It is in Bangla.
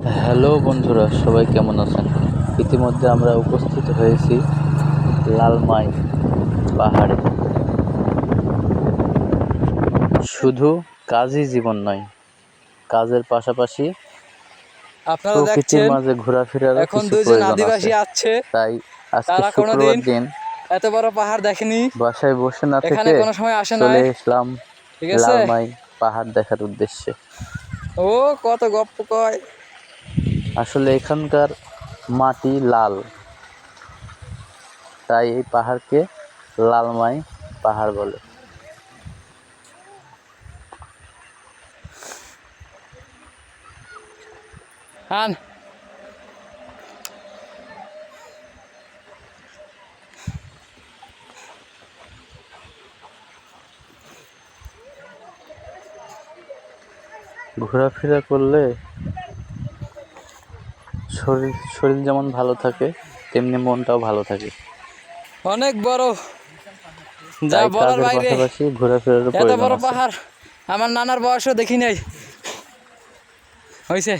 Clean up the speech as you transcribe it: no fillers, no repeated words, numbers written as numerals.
হ্যালো বন্ধুরা, সবাই কেমন আছেন? ইতিমধ্যে আমরা উপস্থিত হয়েছি লালমাই পাহাড়ে। শুধু কাজই জীবন নয়, কাজের পাশাপাশি আপনারা প্রকৃতির দেখছেন মাঝে ঘোরাফেরারও এখন কিছু দুইজন প্রয়োজন আছে। আদিবাসী আসছে। তাই আজকে তারা শুক্রবার কোনোদিন দিন এত বড় পাহাড় দেখেনি, বাসায় বসে না এখানে থেকে কোনো সময় আসে চলে নাই। এসলাম ঠিক আছে, লালমাই পাহাড় দেখার উদ্দেশ্যে। ও কত গপ্প কয়। আসলে এখানকার মাটি লাল, তাই এই পাহাড়কে লালমাই পাহাড় বলে। আন ঘোরাফেরা করলে শরীর যেমন ভালো থাকে, তেমনি মনটাও ভালো থাকে। অনেক বড়, যা তাই বলার কাজের বাইরে। পাশাপাশি ঘোরাফেরারও এত প্রয়োজন বড় আছে। পাহাড় আমার নানার বয়সও দেখি নাই। হয়েছে।